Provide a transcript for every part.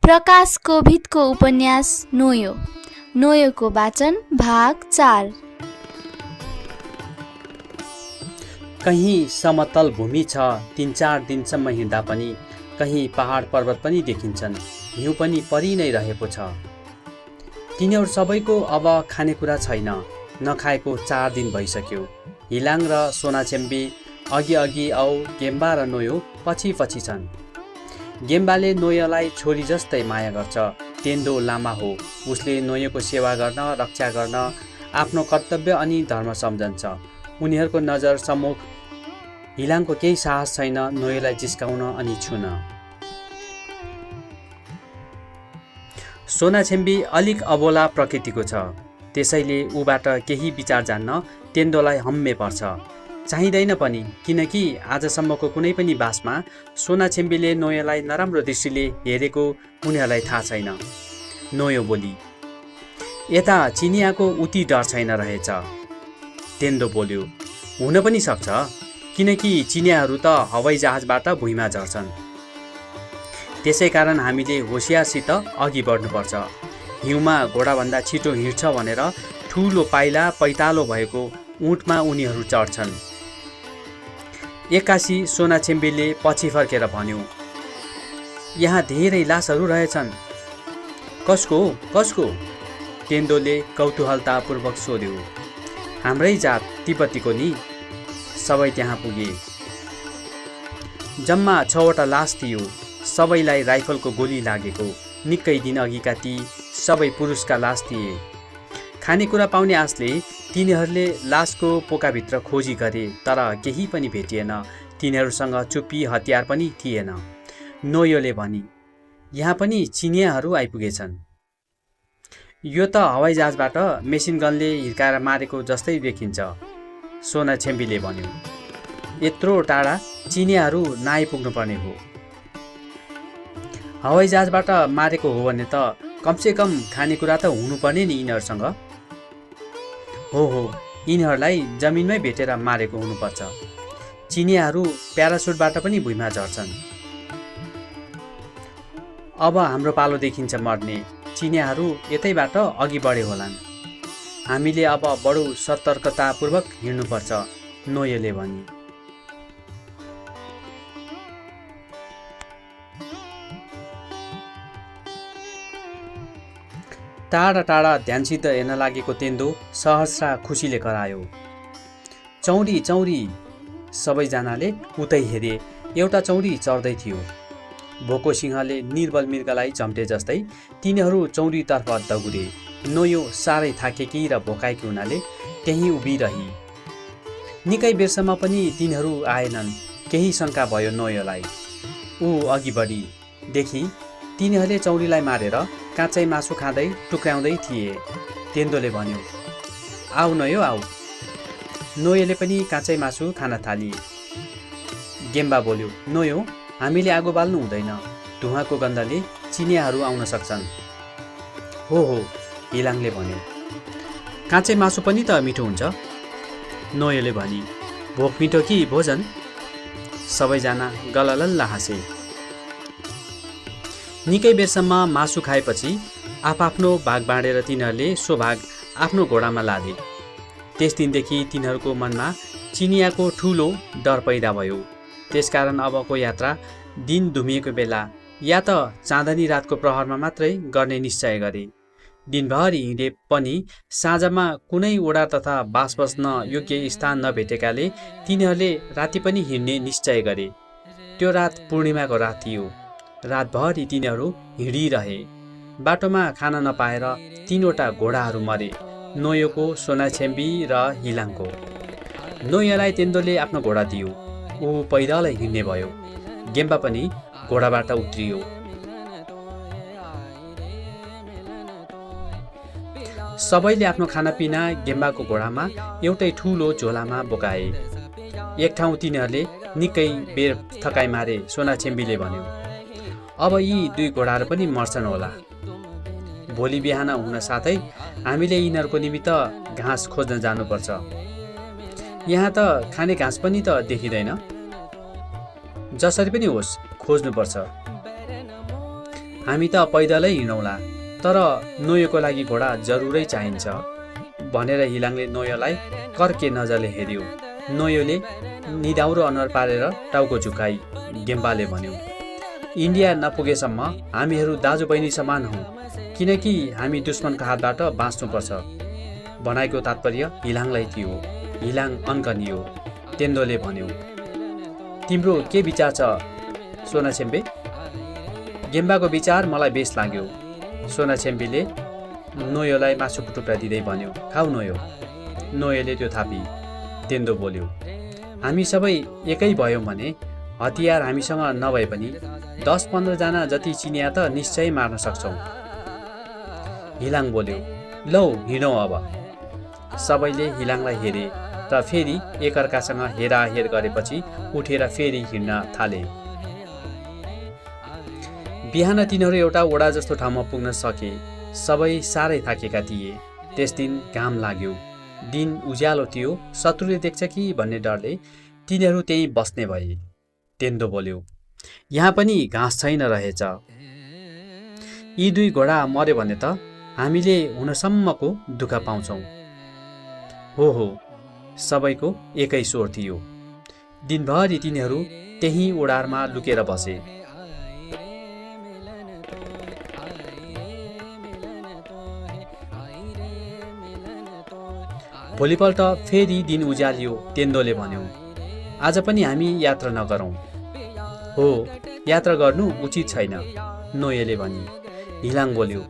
प्रकाश कोभिदको उपन्यास नोयो। नोयोको वाचन भाग 4। कहीँ समतल भूमि छ, 3-4 दिनसम्म हिँड्दा पनि कहीँ पहाड पर्वत पनि देखिन्छन्, हिउँ पनि परि नै रहेको छ। तिनीहरू सबैको अब खानेकुरा छैन, नखाएको 4 दिन भइसक्यो। हिलाङ र सोनाछेम्बी अघि औ गेम्बा र नोयो पछि छन्। गेम्बाले नोयोलाई छोरी जस्तै माया गर्छ। तेन्दो लामा हो, उसले नोयोको सेवा गर्न, रक्षा गर्न आफ्नो कर्तव्य अनि धर्म सम्झन्छ। उनीहरूको नजर सम्मुख हिलाङको केही साहस छैन नोयोलाई जिस्काउन अनि छुन। सोनाछेम्बी अलिक अबोला प्रकृतिको छ, त्यसैले ऊबाट केही विचार जान्न तेन्दोलाई हम्मे पर्छ। चाहिँदैन पनि, किनकि आजसम्मको कुनै पनि बासमा सोनाछेम्बीले नोयोलाई नराम्रो दृष्टिले हेरेको उनीहरूलाई थाहा छैन। नोयो बोली, यता चिनियाको उति डर छैन रहेछ। तेन्दो बोल्यो, हुन पनि सक्छ, किनकि चिनियाहरू त हवाई जहाजबाट भुइँमा झर्छन्। त्यसै कारण हामीले होसियारसित अघि बढ्नुपर्छ। हिउँमा घोडाभन्दा छिटो हिँड्छ भनेर ठुलो पाइला पैतालो भएको ऊँटमा उनीहरू चढ्छन्। एक्कासी सोनाछेम्बीले पछि फर्केर भन्यो, यहाँ धेरै लासहरू रहेछन्। कसको? तेन्दोले कौतूहलतापूर्वक सोध्यो। हाम्रै जात तिब्बतीको नि। सबै त्यहाँ पुगे। जम्मा 6वटा लास थियो, सबैलाई राइफलको गोली लागेको। निकै दिन अघिका ती सबै पुरुषका लास थिए। खानेकुरा पाउने आशले तिनीहरूले लासको पोकाभित्र खोजी गरे, तर केही पनि भेटिएन। तिनीहरूसँग चुप्पी हतियार पनि थिएन। नोयोले भनी, यहाँ पनि चिनियाहरू आइपुगेछन्। यो त हवाईजहाजबाट मेसिन गनले हिर्काएर मारेको जस्तै देखिन्छ। सोनाछेम्बीले भन्यो, यत्रो टाढा चिनियाहरू नआइपुग्नु पर्ने हो। हवाईजहाजबाट मारेको हो भने त कमसेकम खानेकुरा त हुनुपर्ने नि यिनीहरूसँग। हो, यिनीहरूलाई जमिनमै भेटेर मारेको हुनुपर्छ। चिनियाहरू प्यारासुटबाट पनि भुइँमा झर्छन्। अब हाम्रो पालो देखिन्छ मर्ने। चिनियाहरू यतैबाट अघि बढे होलान्। हामीले अब बडो सतर्कतापूर्वक हिँड्नुपर्छ, नोयोले भनी। टाढा ध्यानसित हेर्न लागेको तेन्दो सहर्षा खुसीले करायो, चौरी। सबैजनाले उतै हेरे। एउटा चौरी चढ्दै थियो। भोको सिंहले निर्बल मृगलाई झम्टे जस्तै तिनीहरू चौरीतर्फ दगुरे। नोयो साह्रै थाकेकी र भोकाएकी हुनाले त्यहीँ उभिरही। निकै बेरसम्म पनि तिनीहरू आएनन्। केही शङ्का भयो नोयोलाई। ऊ अघि बढी देखि तिनीहरूले चौरीलाई मारेर काँचै मासु खाँदै टुक्राउँदै थिए। तेन्दोले भन्यो, आऊ नोयो आऊ। नोयोले पनि काँचै मासु खान थाली। गेम्बा बोल्यो, नोयो, हामीले आगो बाल्नु हुँदैन, धुवाँको गन्धले चिनियाहरू आउन सक्छन्। हो, हिलाङले भन्यो, काँचै मासु पनि त मिठो हुन्छ। नोयोले भनी, भोक मिठो कि भोजन? सबैजना गललल्ल हाँसे। निकै बेरसम्म मासु खाएपछि आफ्नो भाग बाँडेर तिनीहरूले सो भाग आफ्नो घोडामा लादे। त्यस दिनदेखि तिनीहरूको मनमा चिनियाको ठुलो डर पैदा भयो। त्यसकारण अबको यात्रा दिन धुमिएको बेला या त चाँदनी रातको प्रहरमा मात्रै गर्ने निश्चय गरे। दिनभरि हिँडे पनि साँझमा कुनै ओडा तथा बास बस्न योग्य स्थान नभेटेकाले तिनीहरूले राति पनि हिँड्ने निश्चय गरे। त्यो रात पूर्णिमाको रात थियो। रातभरि तिनीहरू हिँडिरहे। बाटोमा खाना नपाएर 3वटा घोडाहरू मरे, नोयोको, सोनाछेम्बी र हिलाङको। नोयोलाई तेन्दोले आफ्नो घोडा दियो। ऊ पैदलै हिँड्ने भयो। गेम्बा पनि घोडाबाट उत्रियो। सबैले आफ्नो खानापिना गेम्बाको घोडामा एउटै ठुलो झोलामा बोकाए। एक ठाउँ तिनीहरूले निकै बेर थकाइ मारे। सोनाछेम्बीले भन्यो, अब यी 2 घोडाहरू पनि मर्छन् होला। भोलि बिहान हुन साथै हामीले यिनीहरूको निमित्त घाँस खोज्न जानुपर्छ। यहाँ त खाने घाँस पनि त देखिँदैन। जसरी पनि होस् खोज्नुपर्छ। हामी त पैदलै हिँडौँला, तर नोयोको लागि घोडा जरुरै चाहिन्छ भनेर हिलाङले नोयोलाई कर्के नजरले हेऱ्यो। नोयोले निदाउरो अनुहार पारेर टाउको झुकाई गेम्बाले भन्यो, इन्डिया नपुगेसम्म हामीहरू दाजुबहिनी समान हौँ, किनकि हामी दुश्मनको हातबाट बाँच्नुपर्छ। भनाइको तात्पर्य हिलाङलाई थियो। हिलाङ अन्कनियो। तेन्दोले भन्यो, तिम्रो के विचार छ सोनाछेम्बे? गेम्बाको विचार मलाई बेस लाग्यो। सोनाछेम्बीले नोयोलाई मासुको टुक्रा दिँदै भन्यो, खाऊ नोयो। नोयोले त्यो थापी। तेन्दो बोल्यो, हामी सबै एकै भयौँ भने हतियार हामीसँग नभए पनि 10-15 जना जति चिनिया त निश्चय मार्न सक्छौँ। हिलाङ बोल्यो, लौ हिँडौँ अब। सबैले हिलाङलाई हेरे र फेरि एकअर्कासँग हेराहेर गरेपछि उठेर फेरि हिँड्न थाले। बिहान तिनीहरू एउटा ओडा जस्तो ठाउँमा पुग्न सके। सबै साह्रै थाकेका थिए। त्यस दिन घाम लाग्यो। दिन उज्यालो थियो। शत्रुले देख्छ कि भन्ने डरले तिनीहरू त्यहीँ बस्ने भए। तेन्दो बोल्यो, यहाँ पनि घाँस छैन रहेछ। यी दुई घोडा मर्यो भने त हामीले हुनसम्मको दुःख पाउँछौँ। हो, सबैको एकै स्वर थियो। दिनभरि तिनीहरू त्यही ओडारमा लुकेर बसे। भोलिपल्ट फेरि दिन उज्यालियो। तेन्दोले भन्यो, आज पनि हामी यात्रा नगरौँ। हो, यात्रा गर्नु उचित छैन, नोयोले भनी। हिलाङ बोल्यो,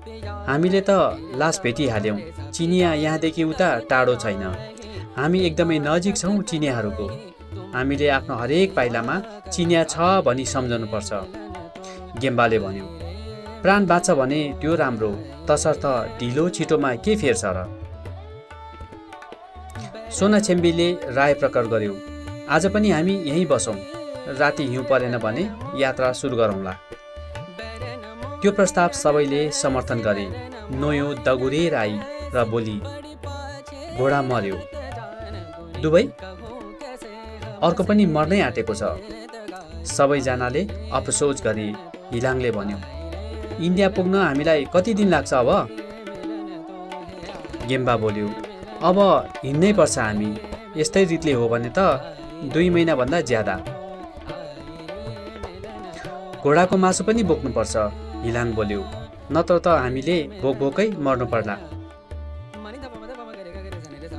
हामीले त लास भेटिहाल्यौँ। चिनिया यहाँदेखि उता टाढो छैन। हामी एकदमै नजिक छौँ चिनियाहरूको। हामीले आफ्नो हरेक पाइलामा चिनिया छ भनी सम्झनुपर्छ। गेम्बाले भन्यो, प्राण बाँच्छ भने त्यो राम्रो, तसर्थ ढिलो छिटोमा के फेर छ र? सोनाछेम्बीले राय प्रकट गर्यो, आज पनि हामी यहीँ बसौँ। राति हिउँ परेन भने यात्रा सुरु गरौँला। त्यो प्रस्ताव सबैले समर्थन गरे। नोयो दगुरेर आई र बोली, घोडा मर्यो। दुवै? अर्को पनि मर्नै आँटेको छ। सबैजनाले अफसोस गरे। हिलाङले भन्यो, इन्डिया पुग्न हामीलाई कति दिन लाग्छ अब? गेम्बा बोल्यो, अब हिँड्नै पर्छ हामी। यस्तै रीतिले हो भने त 2 महिनाभन्दा ज्यादा। घोडाको मासु पनि बोक्नुपर्छ, हिलाङ बोल्यो, नत्र त हामीले भोकै मर्नु पर्ला।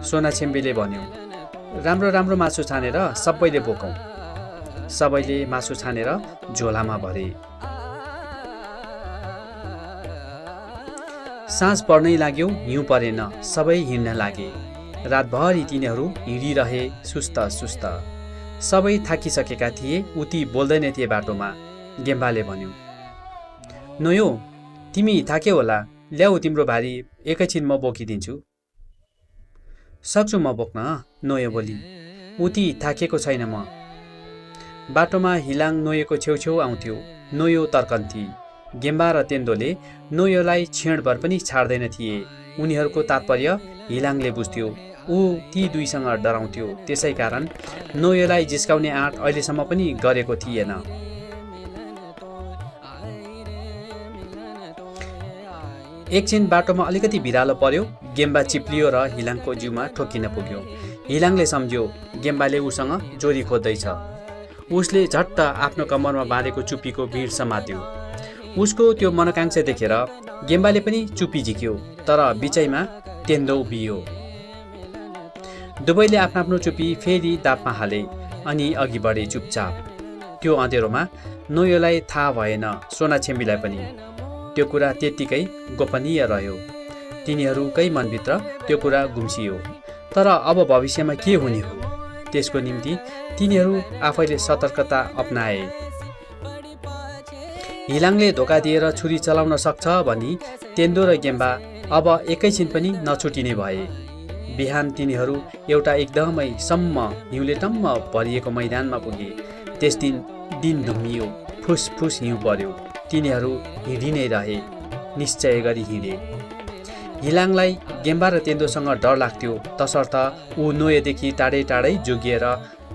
सोनाछेम्बीले भन्यो, राम्रो मासु छानेर सबैले बोकौँ। सबैले मासु छानेर झोलामा भरे। साँझ पर्नै लाग्यो। हिउँ परेन। सबै हिँड्न लागे। रातभरि तिनीहरू हिँडिरहे, सुस्त। सबै थाकिसकेका थिए। उति बोल्दैन थिए बाटोमा। गेम्बाले भन्यो, नोयो, तिमी थाक्यौ होला, ल्याऊ तिम्रो भारी एकैछिन म बोकिदिन्छु। सक्छु म बोक्न, नोयो बोली। उति थाकेको छैन म। बाटोमा हिलाङ नोयोको छेउछेउ आउँथ्यो। नोयो तर्कन्थी। गेम्बा र तेन्दोले नोयोलाई क्षणभर पनि छाड्दैन थिए। उनीहरूको तात्पर्य हिलाङले बुझ्थ्यो। ऊ ती दुईसँग डराउँथ्यो। त्यसै कारण नोयोलाई जिस्काउने आँट अहिलेसम्म पनि गरेको थिएन। एकछिन बाटोमा अलिकति भिरालो पर्यो। गेम्बा चिप्लियो र हिलाङको जिउमा ठोकिन पुग्यो। हिलाङले सम्झ्यो गेम्बाले उसँग जोरी खोज्दैछ। उसले झट्ट आफ्नो कम्मरमा बाँधेको चुप्पीको भिड समात्यो। उसको त्यो मनोकांक्षा देखेर गेम्बाले पनि चुप्पी झिक्यो, तर बिचैमा तेन्दो उभियो। दुवैले आफ्नो चुप्पी फेरि दापमा हाले अनि अघि बढे चुपचाप। त्यो अँधेरोमा नोयोलाई थाहा भएन, सोनाछेम्बीलाई पनि। त्यो कुरा त्यत्तिकै गोपनीय रह्यो। तिनीहरूकै मनभित्र त्यो कुरा गुम्सियो। तर अब भविष्यमा के हुने हो, त्यसको निम्ति तिनीहरू आफैले सतर्कता अपनाए। हिलाङले धोका दिएर छुरी चलाउन सक्छ भनी तेन्दो र गेम्बा अब एकैछिन पनि नछुटिने भए। बिहान तिनीहरू एउटा एकदमै सम्म हिउँले टम्म भरिएको मैदानमा पुगे। त्यस दिन धुम्मियो। फुसफुस हिउँ पर्यो। तिनीहरू हिँडि नै रहे। निश्चय गरी हिँडे। हिलाङलाई गेम्बा र तेन्दोसँग डर लाग्थ्यो, तसर्थ ऊ नोयोदेखि टाढै जोगिएर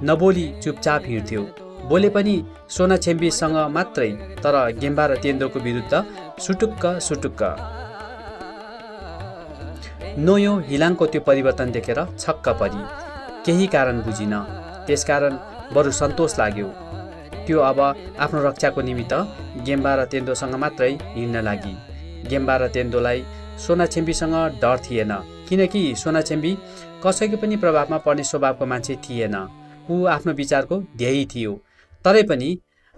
नबोली चुपचाप हिँड्थ्यो। बोले पनि सोनाछेम्बीसँग मात्रै, तर गेम्बा र तेन्दोको विरुद्ध सुटुक्क सुटुक्क। नोयो हिलाङको त्यो परिवर्तन देखेर छक्क परी। केही कारण बुझिन, त्यसकारण बरु सन्तोष लाग्यो। त्यो अब आफ्नो रक्षाको निमित्त गेम्बा र तेन्दोसँग मात्रै हिँड्न लागि। गेम्बा र तेन्दोलाई सोनाछेम्बीसँग डर थिएन, किनकि सोनाछेम्बी कसैको पनि प्रभावमा पर्ने स्वभावको मान्छे थिएन। ऊ आफ्नो विचारको ध्येय थियो। तरै पनि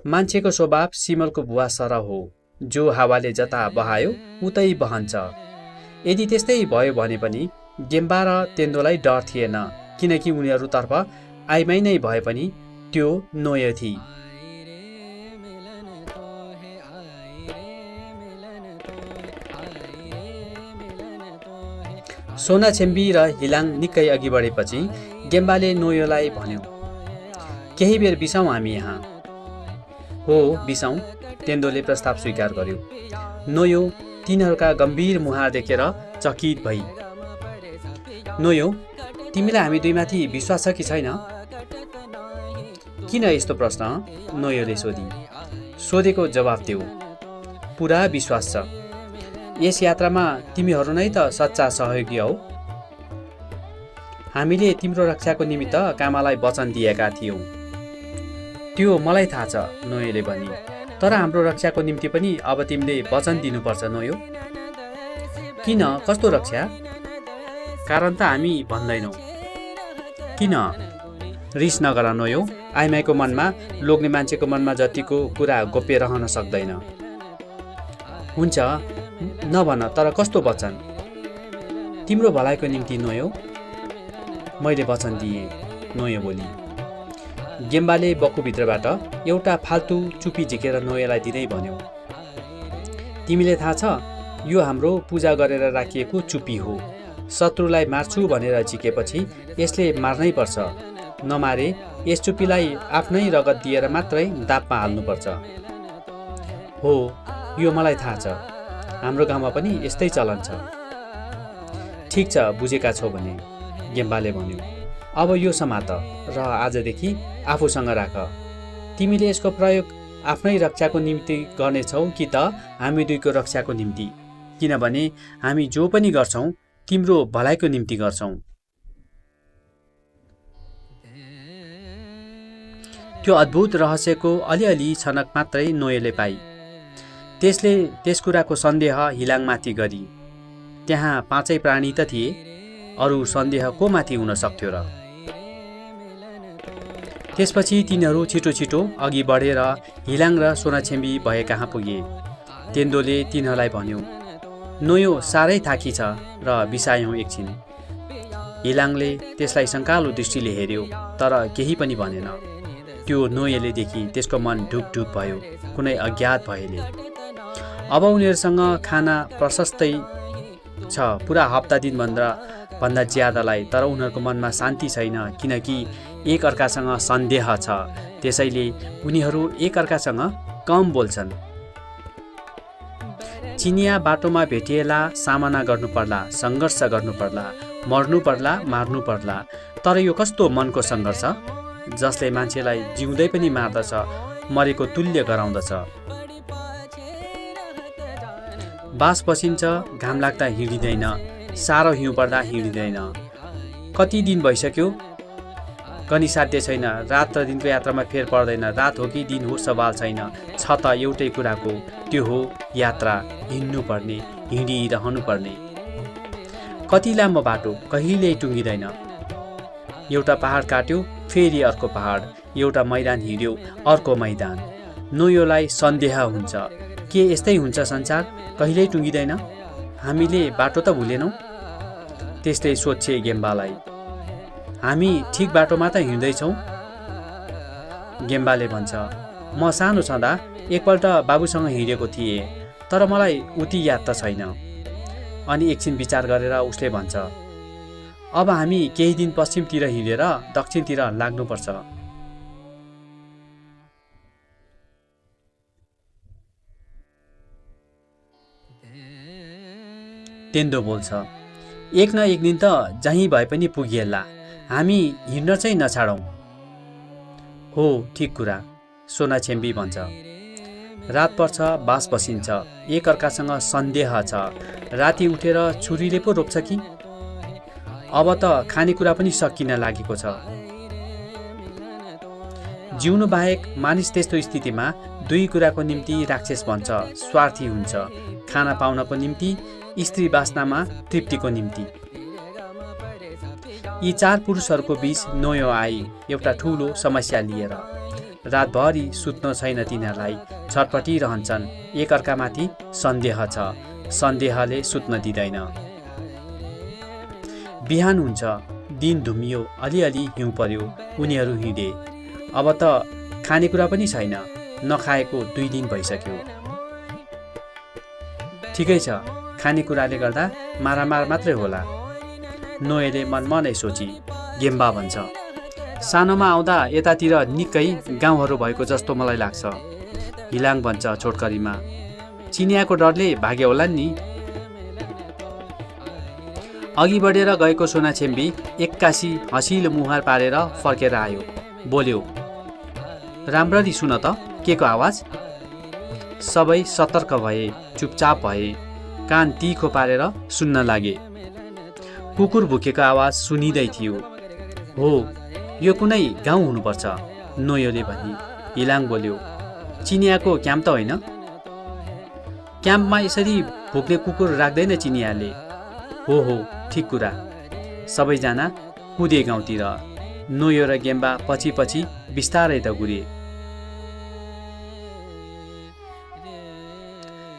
मान्छेको स्वभाव सिमलको भुवा सरह हो, जो हावाले जता बहायो उतै बहन्छ। यदि त्यस्तै भयो भने पनि गेम्बा र तेन्दोलाई डर थिएन, किनकि उनीहरूतर्फ आइमाई नै भए पनि त्यो नोयो थिए। सोनाछेम्बी र हिलाङ निकै अघि बढेपछि गेम्बाले नोयोलाई भन्यो, केही बेर बिसाउँ हामी यहाँ। हो बिसाउँ, तेन्दोले प्रस्ताव स्वीकार गर्यो। नोयो तिनीहरूका गम्भीर मुहार देखेर चकित भई, नोयो तिमीलाई हामी दुईमाथि विश्वास छ कि छैन? किन यस्तो प्रश्न? नोयोले सोधी। सोधेको जवाफ देऊ। पुरा विश्वास छ। यस यात्रामा तिमीहरू नै त सच्चा सहयोगी हौ। हामीले तिम्रो रक्षाको निमित्त कामालाई वचन दिएका थियौँ। त्यो मलाई थाहा छ, नोयोले भनी। तर हाम्रो रक्षाको निम्ति पनि अब तिमीले वचन दिनुपर्छ नोयो। किन? कस्तो रक्षा? कारण त हामी भन्दैनौ। किन? रिस नगर नोयो। आइमाईको मनमा लोग्ने मान्छेको मनमा जतिको कुरा गोप्य रहन सक्दैन। हुन्छ नभन, तर कस्तो वचन? तिम्रो भलाइको निम्ति नोयो, मैले वचन दिएँ, नोयो बोली। गेम्बाले बक्खुभित्रबाट एउटा फाल्तु चुपी झिकेर नोयोलाई दिँदै भन्यो, तिमीले थाहा छ, यो हाम्रो पूजा गरेर राखिएको चुपी हो। शत्रुलाई मार्छु भनेर झिकेपछि यसले मार्नै पर्छ। नमारे यस चुपीलाई आफ्नै रगत दिएर मात्रै दापमा हाल्नुपर्छ। हो, यो मलाई थाहा छ। हाम्रो गाउँमा पनि यस्तै चलन छ। ठिक छ, बुझेका छौ भने, गेम्बाले भन्यो। अब यो समात र आजदेखि आफूसँग राख। तिमीले यसको प्रयोग आफ्नै रक्षाको निम्ति गर्नेछौ कि त हामी दुईको रक्षाको निम्ति? किनभने हामी जो पनि गर्छौँ तिम्रो भलाइको निम्ति गर्छौँ। त्यो अद्भुत रहस्यको अलिअलि छनक मात्रै नोयोले पाई। त्यसले त्यस कुराको सन्देह हिलाङमाथि गरी। त्यहाँ पाँचै प्राणी त थिए, अरू सन्देह को माथि हुन सक्थ्यो र? त्यसपछि तिनीहरू छिटो छिटो अघि बढेर हिलाङ र सोनाछेम्बी भए कहाँ पुगे। तेन्दोले तिनीहरूलाई भन्यो, नोयो साह्रै थाकी छ र बिसायौँ एकछिन। हिलाङले त्यसलाई शङ्कालु दृष्टिले हेऱ्यो, तर केही पनि भनेन। त्यो नोयोले देखि त्यसको मन ढुकढुक भयो, कुनै अज्ञात भएले। अब उनीहरूसँग खाना प्रशस्तै छ, पुरा हप्ता दिनभन्दा ज्यादालाई। तर उनीहरूको मनमा शान्ति छैन, किनकि एकअर्कासँग सन्देह छ। त्यसैले उनीहरू एकअर्कासँग कम बोल्छन्। चिनिया बाटोमा भेटिएला सामना गर्नुपर्ला, सङ्घर्ष गर्नुपर्ला, मर्नु पर्ला, मार्नु पर्ला। तर यो कस्तो मनको सङ्घर्ष, जसले मान्छेलाई जिउँदै पनि मार्दछ, मरेको तुल्य गराउँदछ। बास पसिन्छ, घाम लाग्दा हिँडिँदैन, साह्रो हिउँ पर्दा हिँडिँदैन। कति दिन भइसक्यो, गनिसाध्य छैन। रात र दिनको यात्रामा फेर पर्दैन। रात हो कि दिन हो सवाल छैन, छ त एउटै कुराको, त्यो हो यात्रा। हिँड्नुपर्ने, हिँडिरहनु पर्ने। कति लामो बाटो, कहिल्यै टुङ्गिँदैन। एउटा पहाड काट्यो, फेरि अर्को पहाड, एउटा मैदान हिँड्यो, अर्को मैदान। नोयोलाई सन्देह हुन्छ, के यस्तै हुन्छ संसार, कहिल्यै टुङ्गिँदैन? हामीले बाटो त भुलेनौँ? त्यस्तै सोध्छे गेम्बालाई। हामी ठिक बाटोमा त हिँड्दैछौँ? गेम्बाले भन्छ, म सानो छँदा एकपल्ट बाबुसँग हिँडेको थिएँ, तर मलाई उति याद त छैन। अनि एकछिन विचार गरेर उसले भन्छ, अब हामी केही दिन पश्चिमतिर हिँडेर दक्षिणतिर लाग्नुपर्छ। तेन्दो बोल्छ, एक न एक दिन त जहीँ भए पनि पुगिएला, हामी हिँड्न चाहिँ नछाडौँ। हो, ठिक कुरा, सोनाछेम्बी भन्छ। रात पर्छ बास बसिन्छ, एक अर्कासँग सन्देह छ, राति उठेर छुरीले पो रोप्छ कि? अब त खानेकुरा पनि सकिन लागेको छ। जिउनु बाहेक मानिस त्यस्तो स्थितिमा दुई कुराको निम्ति राक्षस बन्छ, स्वार्थी हुन्छ, खाना पाउनको निम्ति, स्त्री बास्नामा तृप्तिको निम्ति। यी चार पुरुषहरूको बीच नोयो आई एउटा ठुलो समस्या लिएर। रातभरि सुत्न छैन तिनीहरूलाई, छटपटिरहन्छन्, एकअर्कामाथि सन्देह छ, सन्देहले सुत्न दिँदैन। बिहान हुन्छ, दिन धुमियो, अलिअलि हिउँ पर्यो, उनीहरू हिँडे। अब त खानेकुरा पनि छैन, नखाएको 2 दिन भइसक्यो। ठिकै छ, खानेकुराले गर्दा मारामार मात्रै होला, नोएले मनमनै सोची। गेम्बा भन्छ, सानोमा आउँदा यतातिर निकै गाउँहरू भएको जस्तो मलाई लाग्छ। हिलाङ भन्छ छोटकरीमा, चिनियाको डरले भाग्यो होला नि। अघि बढेर गएको सोनाछेम्बी एक्कासी हँसिलो मुहार पारेर फर्केर आयो, बोल्यो, राम्ररी सुन त, के को आवाज? सबै सतर्क भए, चुपचाप भए, कान तिखो पारेर सुन्न लागे। कुकुर भुकेको आवाज सुनिँदै थियो। हो, यो कुनै गाउँ हुनुपर्छ, नोयोले भनी। हिलाङ बोल्यो, चिनियाको क्याम्प त होइन? क्याम्पमा यसरी भुक्ने कुकुर राख्दैन चिनियाले। हो, ठिक कुरा। सबैजना कुदे गाउँतिर। नोयो र गेम्बा पछि पछि बिस्तारै दगुरे।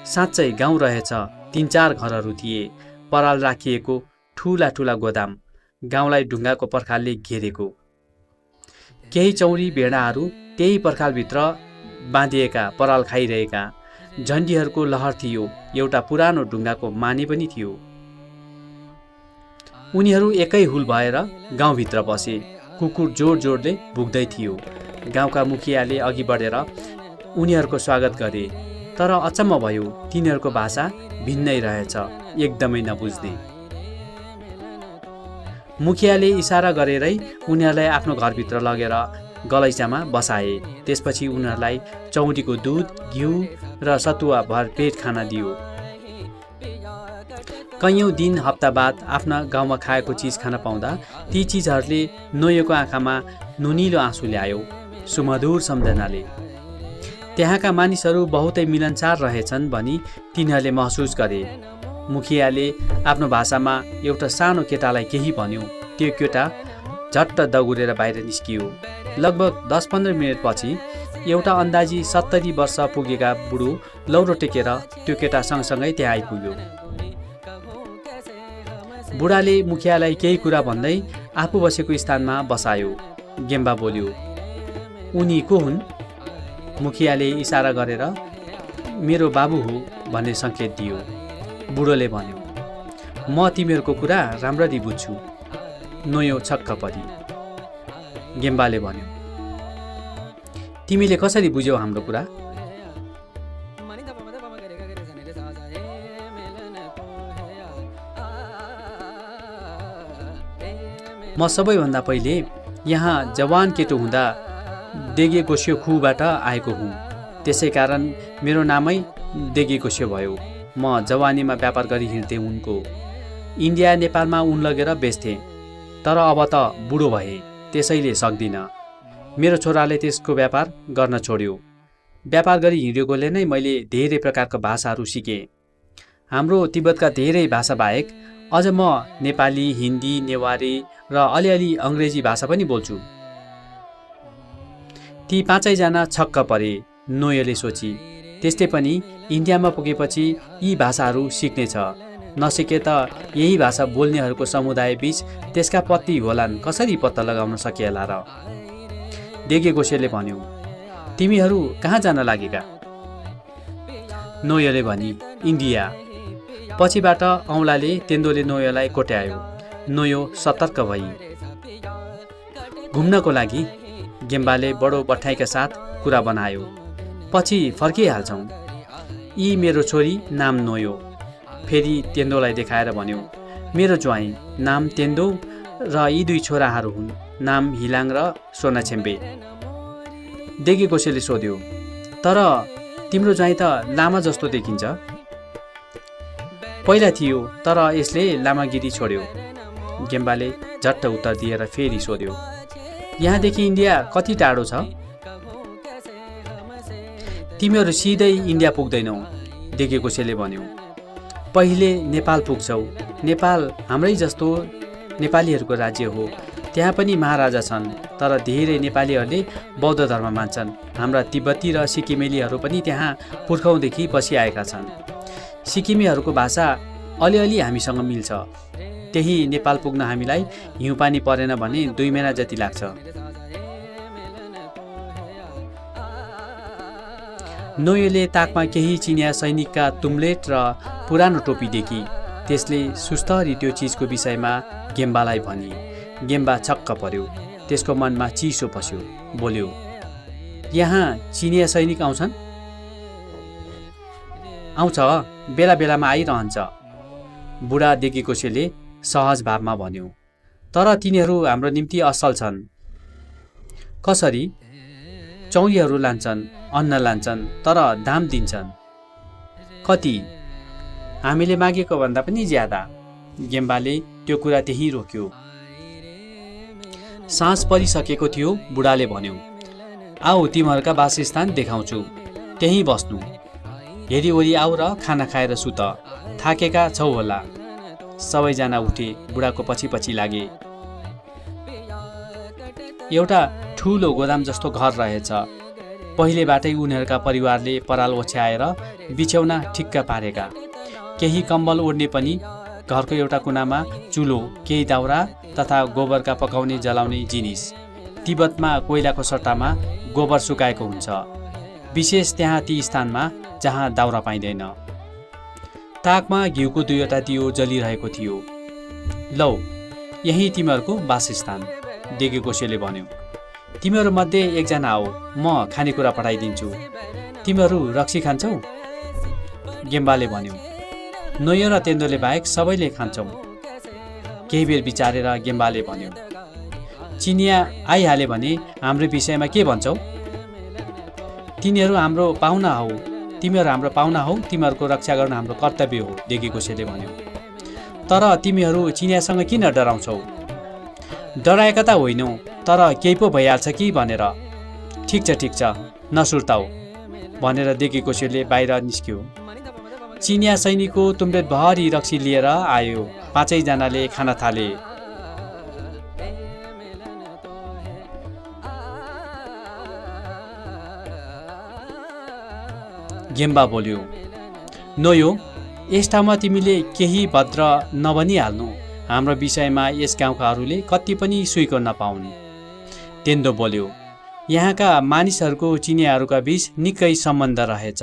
साँच्चै गाउँ रहेछ, 3-4 घरहरू थिए, पराल राखिएको ठुला ठुला गोदाम, गाउँलाई ढुङ्गाको पर्खालले घेरेको। केही चौरी भेडाहरू त्यही पर्खालभित्र बाँधिएका पराल खाइरहेका। झन्डीहरूको लहर थियो, एउटा पुरानो ढुङ्गाको माने पनि थियो। उनीहरू एकै हुल भएर गाउँभित्र पसे। कुकुर जोड जोडले भुक्दै थियो। गाउँका मुखियाले अघि बढेर उनीहरूको स्वागत गरे, तर अचम्म भयो, तिनीहरूको भाषा भिन्नै रहेछ, एकदमै नबुझ्ने। मुखियाले इसारा गरेरै उनीहरूलाई आफ्नो घरभित्र लगेर गलैँचामा बसाए। त्यसपछि उनीहरूलाई चौरीको दुध, घिउ र सतुवा भरपेट खाना दियो। कैयौँ दिन हप्ता बाद आफ्ना गाउँमा खाएको चिज खान पाउँदा ती चिजहरूले नोयोको आँखामा नुनिलो आँसु ल्यायो, सुमधुर सम्झनाले। त्यहाँका मानिसहरू बहुतै मिलनसार रहेछन् भनी तिनीहरूले महसुस गरे। मुखियाले आफ्नो भाषामा एउटा सानो केटालाई केही भन्यो। त्यो केटा झट्ट दगुरेर बाहिर निस्कियो। लगभग 10-15 मिनटपछि एउटा अन्दाजी 70 वर्ष पुगेका बुढो लौरो टेकेर त्यो केटा सँगसँगै त्यहाँ आइपुग्यो। बुढाले मुखियालाई केही कुरा भन्दै आफू बसेको स्थानमा बसायो। गेम्बा बोल्यो, उनी को हुन्? मुखियाले इसारा गरेर मेरो बाबु हो भन्ने सङ्केत दियो। बुढोले भन्यो, म तिमीहरूको कुरा राम्ररी बुझ्छु। नोयो छक्क परी। गेम्बाले भन्यो, तिमीले कसरी बुझ्यौ हाम्रो कुरा? म सबैभन्दा पहिले यहाँ जवान केटो हुँदा देगे गोस्यो खुबाट आएको हुँ। त्यसै कारण मेरो नामै देगे गोस्यो भयो। म जवानीमा व्यापार गरी हिँड्थेँ उनको। इन्डिया नेपालमा उन लगेर बेच्थेँ, तर अब त बुढो भए, त्यसैले सक्दिनँ। मेरो छोराले त्यसको व्यापार गर्न छोड्यो। व्यापार गरी हिँडेकोले नै मैले धेरै प्रकारका भाषाहरू सिकेँ। हाम्रो तिब्बतका धेरै भाषा बाहेक अझ म नेपाली, हिन्दी, नेवारी र अलिअलि अङ्ग्रेजी भाषा पनि बोल्छु। ती 5जना छक्क परे। नोयोले सोची, त्यस्तै पनि इन्डियामा पुगेपछि यी भाषाहरू सिक्नेछ। नसिके त यही भाषा बोल्नेहरूको समुदाय बीच त्यसका पत्ती होलान् कसरी पत्ता लगाउन सकिएला र? देगे गोसेले भन्यो, तिमीहरू कहाँ जान लागेका? नोयोले भनी, इन्डिया। पछिबाट औँलाले तेन्दोले नोयोलाई कोट्यायो। नोयो सतर्क भई। घुम्नको लागि? गेम्बाले बडो बठाइका साथ कुरा बनायो। पछि फर्किहाल्छौँ। यी मेरो छोरी, नाम नोयो। फेरि तेन्दोलाई देखाएर भन्यो, मेरो ज्वाइँ नाम तेन्दो र यी 2 छोराहरू हुन्, नाम हिलाङ र सोनाछेम्बे। देगे गोसेले सोध्यो, तर तिम्रो ज्वाइँ त लामा जस्तो देखिन्छ। पहिला थियो, तर यसले लामागिरी छोड्यो। गेम्बाले झट्ट उत्तर दिएर फेरि सोध्यो, यहाँदेखि इन्डिया कति टाढो छ? तिमीहरू सिधै इन्डिया पुग्दैनौ, डेकेकोसेले भन्यो। पहिले नेपाल पुग्छौ। नेपाल हाम्रै जस्तो नेपालीहरूको राज्य हो। त्यहाँ पनि महाराजा छन्, तर धेरै नेपालीहरूले बौद्ध धर्म मान्छन्। हाम्रा तिब्बती र सिक्किमेलीहरू पनि त्यहाँ पुर्खौँदेखि बसिआएका छन्। सिक्किमेहरूको भाषा अलिअलि हामीसँग मिल्छ। त्यही नेपाल पुग्न हामीलाई हिउँ पानी परेन भने 2 महिना जति लाग्छ। नोयोले ताकमा केही चिनिया सैनिकका तुम्लेट र पुरानो टोपी देखी। त्यसले सुस्तरी त्यो चिजको विषयमा गेम्बालाई भनी। गेम्बा छक्क पर्यो। त्यसको मनमा चिसो पस्यो। बोल्यो, यहाँ चिनिया सैनिक आउँछन्? आउँछ, बेला बेलामा आइरहन्छ, बुढा डेकेकोसेले सहज भावमा भन्यो। तर तिनीहरू हाम्रो निम्ति असल छन्। कसरी? चौरीहरू लान्छन्, अन्न लान्छन्, तर दाम दिन्छन्। कति? हामीले मागेको भन्दा पनि ज्यादा। गेम्बाले त्यो कुरा त्यही रोक्यो। साँझ परिसकेको थियो। बुढाले भन्यो, आऊ तिमीहरूका वासस्थान देखाउँछु, त्यहीँ बस्नु। हेरिवरि आऊ र खाना खाएर सुत, थाकेका छौ होला। सबैजना उठे, बुढाको पछि पछि लागे। एउटा ठुलो गोदाम जस्तो घर रहेछ। पहिलेबाटै उनीहरूका परिवारले पराल ओछ्याएर बिछ्यौना ठिक्क पारेका। केही कम्बल ओढ्ने पनि। घरको एउटा कुनामा चुलो, केही दाउरा तथा गोबरका पकाउने जलाउने जिनिस। तिब्बतमा कोइलाको सट्टामा गोबर सुकाएको हुन्छ, विशेष त्यहाँ ती स्थानमा जहाँ दाउरा पाइँदैन। ताकमा घिउको 2वटा दियो जलिरहेको थियो। लौ, यही तिमीहरूको वासस्थान, डेकेकोसेले भन्यो। तिमीहरू मध्ये एकजना आऊ, म खानेकुरा पठाइदिन्छु। तिमीहरू रक्सी खान्छौ? गेम्बाले भन्यो। नोयो र तेन्दोले बाहेक सबैले खान्छौँ। केही बेर विचारेर गेम्बाले भन्यो, चिनिया आइहाले भने हाम्रो विषयमा के भन्छौ? तिनीहरू हाम्रो पाहुना हौ। तिमीहरू हाम्रो पाहुना हौ, तिमीहरूको रक्षा गर्न हाम्रो कर्तव्य हो, डेकेकोसेले भन्यो। तर तिमीहरू चिनियासँग किन डराउँछौ? डराएका त होइनौ, तर केही पो भइहाल्छ कि भनेर। ठिक छ, नसुर्ताऊ भनेर डेकेकोसेले बाहिर निस्क्यो। चिनिया सैनिकको तुम्लेट भरी रक्सी लिएर आयो। 5 जनाले खान थाले। गेम्बा बोल्यो, नोयो, यस ठाउँमा तिमीले केही भद्र नभनिहाल्नु। हाम्रो विषयमा यस गाउँकाहरूले कति पनि स्वीकार नपाउन्। तेन्दो बोल्यो, यहाँका मानिसहरूको चिनियाहरूका बीच निकै सम्बन्ध रहेछ।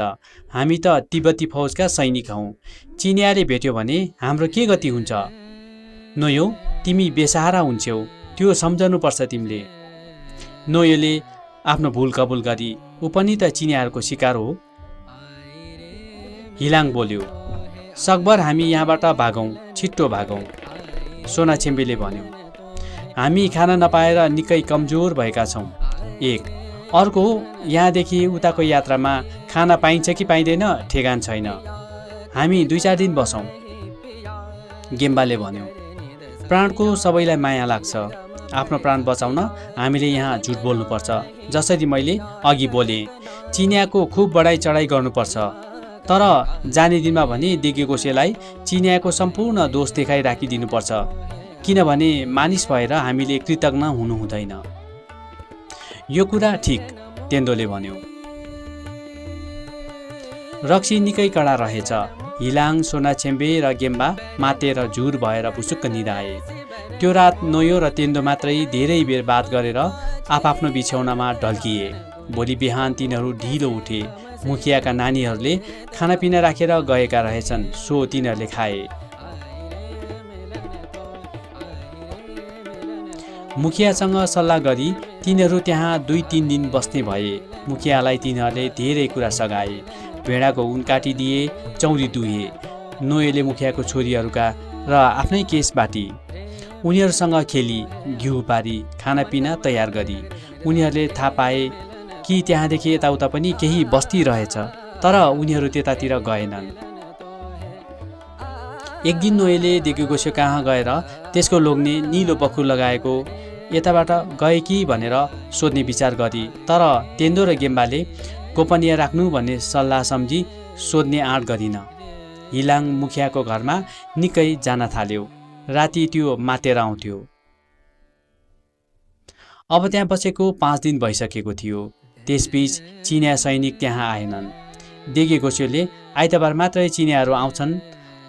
हामी त तिब्बती फौजका सैनिक हौँ। चिनियाले भेट्यो भने हाम्रो के गति हुन्छ? नोयो, तिमी बेसहारा हुन्छौ, त्यो सम्झनुपर्छ तिमीले। नोयोले आफ्नो भुल कबुल गरी, ऊ पनि त चिनियाहरूको शिकार हो। हिलाङ बोल्यो, सकभर हामी यहाँबाट भागौँ, छिट्टो भागौँ। सोनाछेम्बीले भन्यो, हामी खान नपाएर निकै कमजोर भएका छौँ। एक अर्को, यहाँदेखि उताको यात्रामा खाना पाइन्छ कि पाइँदैन ठेगान छैन। हामी 2-4 दिन बसौँ। गेम्बाले भन्यो, प्राणको सबैलाई माया लाग्छ। आफ्नो प्राण बचाउन हामीले यहाँ झुट बोल्नुपर्छ। जसरी मैले अघि बोलेँ, चिनियाको खुब बढाइ चढाइ गर्नुपर्छ। तर जाने दिनमा भने डेकेकोसेलाई चिनियाको सम्पूर्ण दोष देखाइ राखिदिनुपर्छ, किनभने मानिस भएर हामीले कृतज्ञ हुनु हुँदैन। यो कुरा ठिक, तेन्दोले भन्यो। रक्सी निकै कडा रहेछ। हिलाङ, सोनाछेम्बे र गेम्बा मातेर झुर भएर भुसुक्क निदाए। त्यो रात नोयो र तेन्दो मात्रै धेरै बेर बात गरेर आफआफ्नो बिछौनामा ढल्किए। भोलि बिहान तिनीहरू ढिलो उठे। मुखियाका नानीहरूले खानापिना राखेर गएका रहेछन्, सो तिनीहरूले खाए। मुखियासँग सल्लाह गरी तिनीहरू त्यहाँ 2-3 दिन बस्ने भए। मुखियालाई तिनीहरूले धेरै कुरा सघाए। भेडाको ऊन काटिदिए, चौरी दुहे। नोयोले मुखियाको छोरीहरूका र आफ्नै केस बाटी। उनीहरूसँग खेली, घिउ पारी, खानापिना तयार गरी। उनीहरूले थाहा पाए कि त्यहाँदेखि यताउता पनि केही बस्ती रहेछ। तर उनीहरू त्यतातिर गएनन्। एक दिन नोयोले देगेगोसे कहाँ गएर त्यसको लोग्ने निलो बक्खु लगाएको यताबाट गए कि भनेर सोध्ने विचार गरी, तर तेन्दो र गेम्बाले गोपनीय राख्नु भन्ने सल्लाह सम्झी सोध्ने आँट गरिन। हिलाङ मुखियाको घरमा निकै जान थाल्यो। राति त्यो मातेर आउँथ्यो। अब त्यहाँ बसेको 5 दिन भइसकेको थियो। त्यसबीच चिनिया सैनिक त्यहाँ आएनन्। देगेगोसेले आइतबार मात्रै चिनियाहरू आउँछन्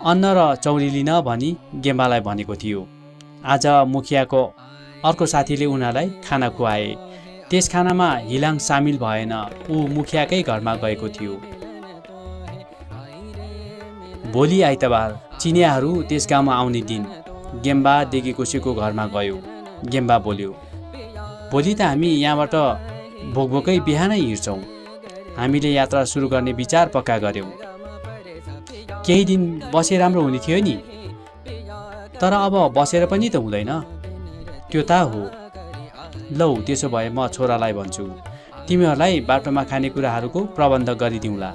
अन्न र चौरी लिन भनी गेम्बालाई भनेको थियो। आज मुखियाको अर्को साथीले उनीहरूलाई खाना खुवाए। त्यस खानामा हिलाङ सामिल भएन। ऊ मुखियाकै घरमा गएको थियो। भोलि आइतबार चिनियाहरू त्यस गाउँमा आउने दिन गेम्बा देगेगोसेको घरमा गयो। गेम्बा बोल्यो, भोलि त हामी यहाँबाट भोकभोकै बिहानै हिँड्छौँ। हामीले यात्रा सुरु गर्ने विचार पक्का गऱ्यौँ। केही दिन बसे राम्रो हुने थियो नि, तर अब बसेर पनि त हुँदैन। त्यो त हो। लौ त्यसो भए म छोरालाई भन्छु, तिमीहरूलाई बाटोमा खानेकुराहरूको प्रबन्ध गरिदिउँला।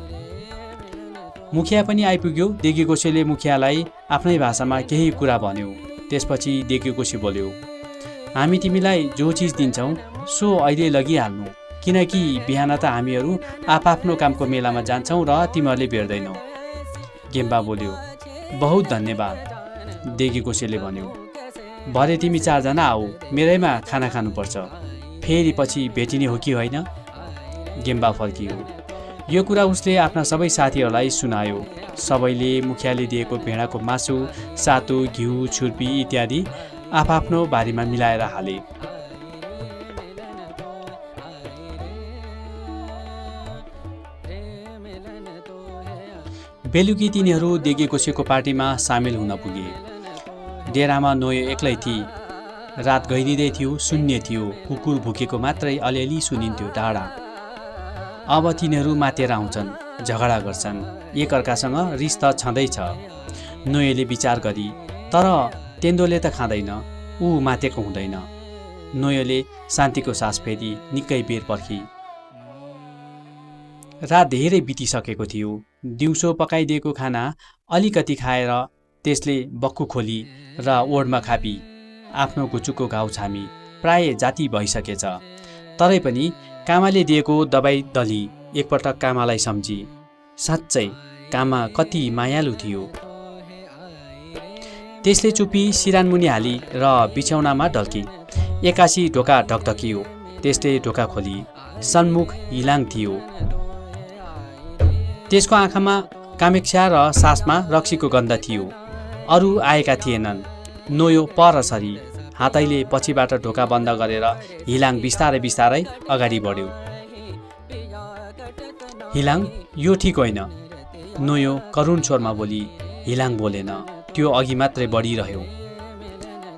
मुखिया पनि आइपुग्यो। देगेगोसेले मुखियालाई आफ्नै भाषामा केही कुरा भन्यो। त्यसपछि देगेगोसे बोल्यो, हामी तिमीलाई जो चिज दिन्छौँ सो अहिले लगिहाल्नु, किनकि बिहान त हामीहरू आफआफ्नो कामको मेलामा जान्छौँ र तिमीहरूले भेट्दैनौ। गेम्बा बोल्यो, बहुत धन्यवाद। देगेगोसेले भन्यो, भरे तिमी 4 जना आऊ, मेरैमा खाना खानुपर्छ। फेरि पछि भेटिने हो कि होइन? गेम्बा फर्कियो। यो कुरा उसले आफ्ना सबै साथीहरूलाई सुनायो। सबैले मुखियाले दिएको भेडाको मासु, सातु, घिउ, छुर्पी इत्यादि आफआफ्नो बारीमा मिलाएर हाले। बेलुकी तिनीहरू देगेगोसेको पार्टीमा सामेल हुन पुगे। डेरामा नोयो एक्लै थिए। रात गइदिँदै थियो, शून्य थियो। कुकुर भुकेको मात्रै अलिअलि सुनिन्थ्यो टाढा। अब तिनीहरू मातेर आउँछन्, झगडा गर्छन्, एकअर्कासँग रिस त छँदैछ। नोयोले विचार गरी, तर तेन्दोले त खाँदैन, ऊ मातेको हुँदैन। नोयोले शान्तिको सास फेरी निकै बेर पर्खी। रात धेरै बितिसकेको थियो। दिउँसो पकाइदिएको खाना अलिकति खाएर त्यसले बक्खु खोली र ओढमा खापी आफ्नो घुचुको घाउ छामी। प्राय जाति भइसकेछ, तरै पनि कामाले दिएको दबाई दली एकपटक कामालाई सम्झी। साँच्चै कामा कति मायालु थियो। त्यसले चुपी सिरानमुनि हाली र बिछौनामा ढल्की। एक्कासी ढोका ढकढकियो। त्यसले ढोका खोली। सन्मुख हिलाङ थियो। त्यसको आँखामा कामेक्षा र सासमा रक्सीको गन्ध थियो। अरू आएका थिएनन्। नोयो पर सरी। हातैले पछिबाट ढोका बन्द गरेर हिलाङ बिस्तारै बिस्तारै अगाडि बढ्यो। हिलाङ, यो ठिक होइन। नोयो करुण स्वरमा बोली। हिलाङ बोलेन। त्यो अघि मात्रै बढिरह्यो।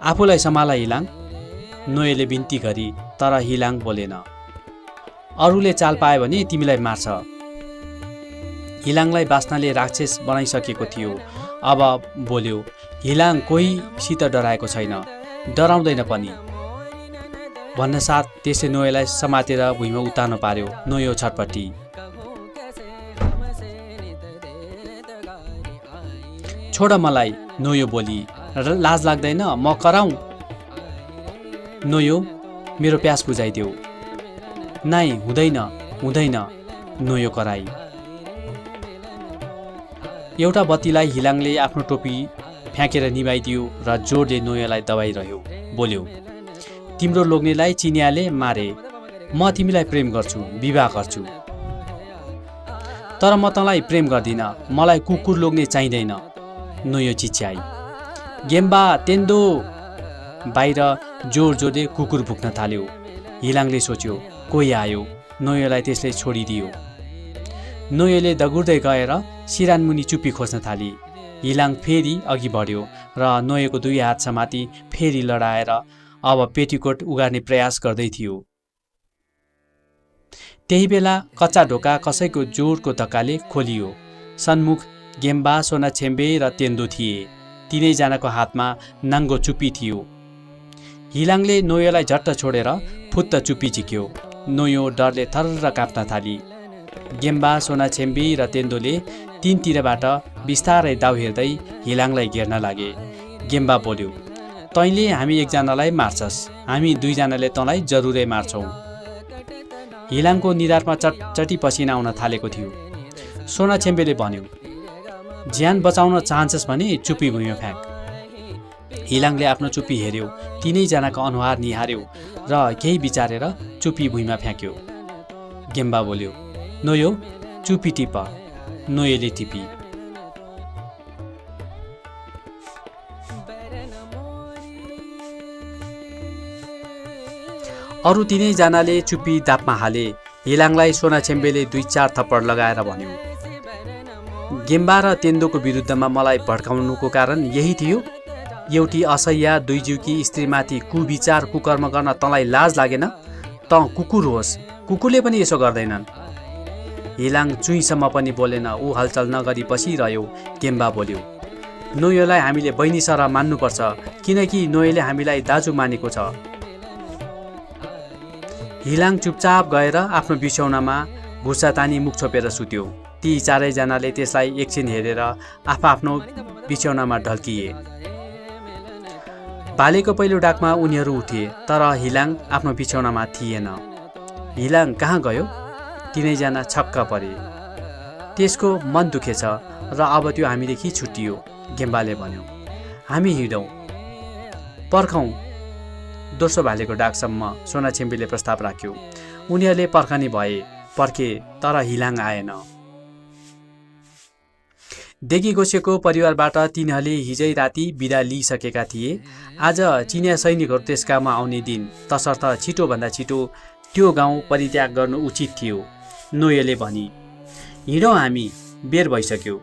आफूलाई सम्हाल हिलाङ, नोयोले बिन्ती गरी, तर हिलाङ बोलेन। अरूले चाल पायो भने तिमीलाई मार्छ। हिलाङलाई बास्नाले राक्षस बनाइसकेको थियो। अब बोल्यो। हिलाङ कोहीसित डराएको छैन, डराउँदैन पनि। भन्नसाथ त्यसले नोयोलाई समातेर भुइँमा उतार्न पार्यो। नोयो छटपटी। छोड मलाई, नोयो बोली। लाज लाग्दैन म कराउँ? नोयो, मेरो प्यास बुझाइदेऊ। नाइ, हुँदैन हुँदैन, नोयो कराई। एउटा बत्तीलाई हिलाङले आफ्नो टोपी फ्याँकेर निभाइदियो र जोडले नोयोलाई दबाइरह्यो। बोल्यो, तिम्रो लोग्नेलाई चिनियाले मारे। म तिमीलाई प्रेम गर्छु, विवाह गर्छु। तर म तँलाई प्रेम गर्दिन। मलाई कुकुर लोग्ने चाहिँदैन। नोयो चिच्याई। गेम्बा, तेन्दो। बाहिर जोड जोडले कुकुर भुक्न थाल्यो। हिलाङले सोच्यो, कोही आयो। नोयोलाई त्यसले छोडिदियो। नोयोले दगुर्दै गएर सिरानमुनि चुप्पी खोज्न थाली। हिलाङ फेरि अघि बढ्यो र नोयोको 2 हात समाती फेरि लडाएर अब पेटीकोट उगार्ने प्रयास गर्दै थियो। त्यही बेला कच्चा ढोका कसैको जोडको धक्काले खोलियो। सन्मुख गेम्बा, सोनाछेम्बे र तेन्दो थिए। तीनैजनाको हातमा नाङ्गो चुप्पी थियो। हिलाङले नोयोलाई झट्ट छोडेर फुत्त चुप्पी झिक्यो। नोयो डरले थर्र काँप्न थाली। गेम्बा, सोनाछेम्बी र तेन्दोले तीनतिरबाट बिस्तारै दाउ हेर्दै हिलाङलाई घेर्न लागे। गेम्बा बोल्यो, तैँले हामी एकजनालाई मार्छस्, हामी दुईजनाले तँलाई जरुरै मार्छौँ। हिलाङको निधारमा चटचटी पसिना आउन थालेको थियो। सोनाछेम्बीले भन्यो, ज्यान बचाउन चाहन्छस् भने चुप्पी भुइँमा फ्याँक। हिलाङले आफ्नो चुप्पी हेऱ्यो, तिनैजनाको अनुहार निहार्यो र केही विचारेर चुप्पी भुइँमा फ्याँक्यो। गेम्बा बोल्यो, नोयो चुप्पी टिप। नोयोले टिपी। अरू तिनैजनाले चुप्पी दापमा हाले। हिलाङलाई सोनाछेम्बीले 2-4 थप्पड लगाएर भन्यो, गेम्बा र तेन्दोको विरुद्धमा मलाई भड्काउनुको कारण यही थियो? एउटी असह्य दुईजिउकी स्त्रीमाथि कुविचार कुकर्म गर्न तँलाई लाज लागेन? त कुकुर होस्, कुकुरले पनि यसो गर्दैनन्। हिलाङ चुइँसम्म पनि बोलेन, ऊ हलचल नगरी बसिरह्यो। गेम्बा बोल्यो, नोयोलाई हामीले बहिनी सरह मान्नुपर्छ, किनकि नोयोले हामीलाई दाजु मानेको छ। हिलाङ चुपचाप गएर आफ्नो बिछौनामा भुसा तानी मुख छोपेर सुत्यो। ती चारैजनाले त्यसलाई एकछिन हेरेर आफ्नो बिछौनामा ढल्किए। भालेको पहिलो डाकमा उनीहरू उठे, तर हिलाङ आफ्नो बिछौनामा थिएन। हिलाङ कहाँ गयो? तिनैजना छक्क परे। त्यसको मन दुखेछ र अब त्यो हामीदेखि छुट्टियो। गेम्बाले भन्यो, हामी हिँडौँ, पर्खौँ दोस्रो भालेको डाकसम्म। सोनाछेम्बीले प्रस्ताव राख्यो। उनीहरूले पर्खने पर्खे, तर हिलाङ आएन। देखि गोसेको परिवारबाट तिनीहरूले हिजै राति बिदा लिइसकेका थिए। आज चिनिया सैनिकहरू त्यस गाउँमा आउने दिन, तसर्थ छिटोभन्दा छिटो त्यो गाउँ परित्याग गर्नु उचित थियो। नोयोले भनी, हिँडौँ हामी, बेर भइसक्यो।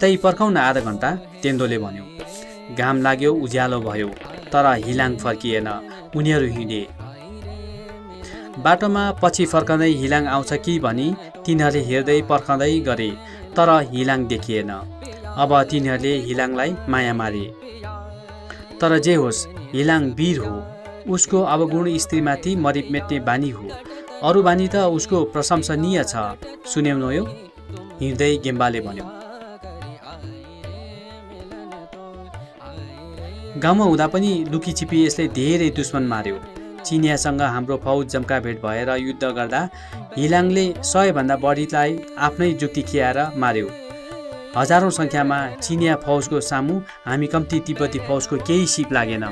तै पर्खौँ न आधा घन्टा, तेन्दोले भन्यो। घाम लाग्यो, उज्यालो भयो, तर हिलाङ फर्किएन। उनीहरू हिँडे। बाटोमा पछि फर्कँदै हिलाङ आउँछ कि भनी तिनीहरूले हेर्दै पर्खँदै गरे, तर हिलाङ देखिएन। अब तिनीहरूले हिलाङलाई माया मारे। तर जे होस्, हिलाङ वीर हो। उसको अवगुण स्त्रीमाथि मरिप मेट्ने बानी हो। अरू बानी त उसको प्रशंसनीय छ। सुन्यौ नोयो? हिँड्दै गेम्बाले भन्यो। गाउँमा हुँदा पनि लुकीछिपी यसले धेरै दुश्मन मार्यो। चिनियासँग हाम्रो फौज जम्का भेट भएर युद्ध गर्दा हिलाङले 100 भन्दा बढीलाई आफ्नै जुक्ति खियाएर मार्यो। हजारौं सङ्ख्यामा चिनिया फौजको सामु हामी कम्ती तिब्बती फौजको केही सिप लागेन।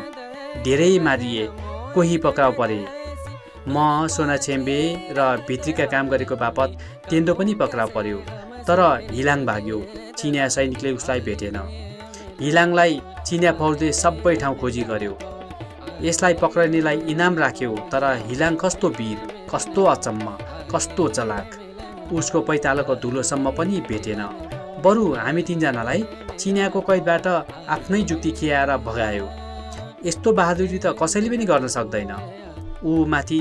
धेरै मारिए, कोही पक्राउ परे। म, सोनाछेम्बे र भित्रीका काम गरेको बापत तेन्दो पनि पक्राउ पर्यो। तर हिलाङ भाग्यो। चिनिया सैनिकले उसलाई भेटेन। हिलाङलाई चिनिया फौजले सबै ठाउँ खोजी गर्यो। यसलाई पक्रनेलाई इनाम राख्यो। तर हिलाङ कस्तो वीर, कस्तो अचम्म, कस्तो चलाक। उसको पैतालोको धुलोसम्म पनि भेटेन। बरु हामी तिनजनालाई चिनियाको कैदबाट आफ्नै जुक्ति खियाएर भगायो। यस्तो बहादुरी त कसैले पनि गर्न सक्दैन। ऊ माथि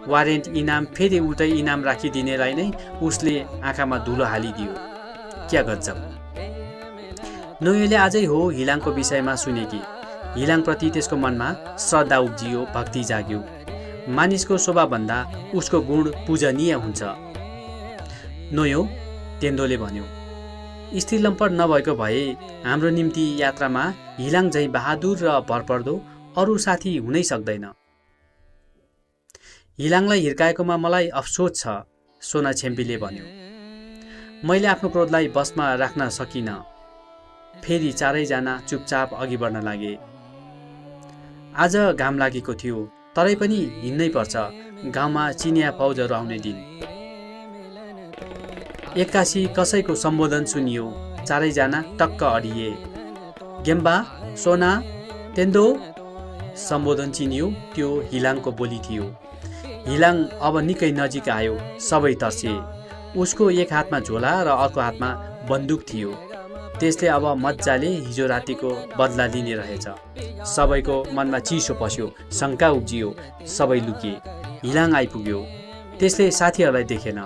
वारेन्ट इनाम, फेरि उतै इनाम राखिदिनेलाई नै उसले आँखामा धुलो हालिदियो। क्या गजब। नोयोले आजै हो हिलाङको विषयमा सुनेकी। हिलाङप्रति त्यसको मनमा श्रद्धा उब्जियो, भक्ति जाग्यो। मानिसको शोभाभन्दा उसको गुण पूजनीय हुन्छ। नोयो, तेन्दोले भन्यो, स्त्री लम्पट नभएको भए हाम्रो निम्ति यात्रामा हिलाङ झैँ बहादुर र भरपर्दो अरू साथी हुनै सक्दैन। हिलाङलाई हिर्काएकोमा मलाई अफसोस छ, सोनाछेम्बीले भन्यो। मैले आफ्नो क्रोधलाई बसमा राख्न सकिनँ। फेरि चारैजना चुपचाप अघि बढ्न लागे। आज घाम लागेको थियो, तरै पनि हिँड्नै पर्छ। गाउँमा चिनिया फौजहरू आउने दिन। एक्कासी कसैको सम्बोधन सुनियो। चारैजना टक्क अडिए। गेम्बा, सोना, तेन्दो। सम्बोधन चिनियो। त्यो हिलाङको बोली थियो। हिलाङ अब निकै नजिक आयो। सबै तर्से। उसको एक हातमा झोला र अर्को हातमा बन्दुक थियो। त्यसले अब मजाले हिजो रातिको बदला लिने रहेछ। सबैको मनमा चिसो पस्यो, शङ्का उब्जियो। सबै लुके। हिलाङ आइपुग्यो। त्यसले साथीहरूलाई देखेन।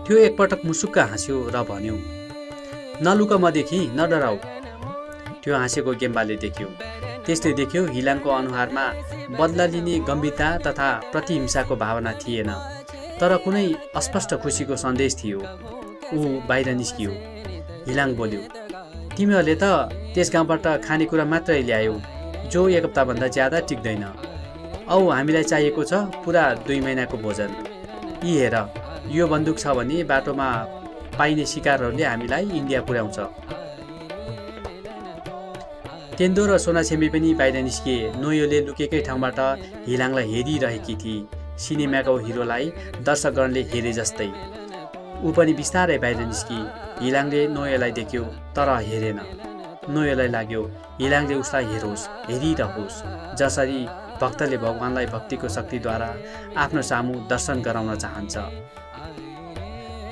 त्यो एकपटक मुसुक्क हाँस्यो र भन्यो, नलुक मदेखि, नडराऊ। त्यो हाँसेको गेम्बाले देख्यो। त्यसले देख्यो हिलाङको अनुहारमा बदला लिने गम्भीरता तथा प्रतिहिंसाको भावना थिएन, तर कुनै अस्पष्ट खुसीको सन्देश थियो। ऊ बाहिर निस्कियो। हिलाङ बोल्यो, तिमीहरूले त त्यस गाउँबाट खानेकुरा मात्रै ल्यायौ, जो एक हप्ताभन्दा ज्यादा टिक्दैन। औ हामीलाई चाहिएको छ पुरा 2 महिनाको भोजन। यी हेर, यो बन्दुक छ भने बाटोमा पाइने शिकारहरूले हामीलाई इन्डिया पुर्याउँछ। तेन्दो र सोनाछेम्बी पनि बाहिर निस्किए। नोयोले लुकेकै ठाउँबाट हिलाङलाई हेरिरहेकी थिए, सिनेमाको हिरोलाई दर्शकगणले हेरे जस्तै। ऊ पनि बिस्तारै बाहिर निस्की। हिलाङले नोयोलाई देख्यो तर हेरेन। नोयोलाई लाग्यो हिलाङले उसलाई हेरोस्, हेरिरहोस्, जसरी भक्तले भगवानलाई भक्तिको शक्तिद्वारा आफ्नो सामु दर्शन गराउन चाहन्छ।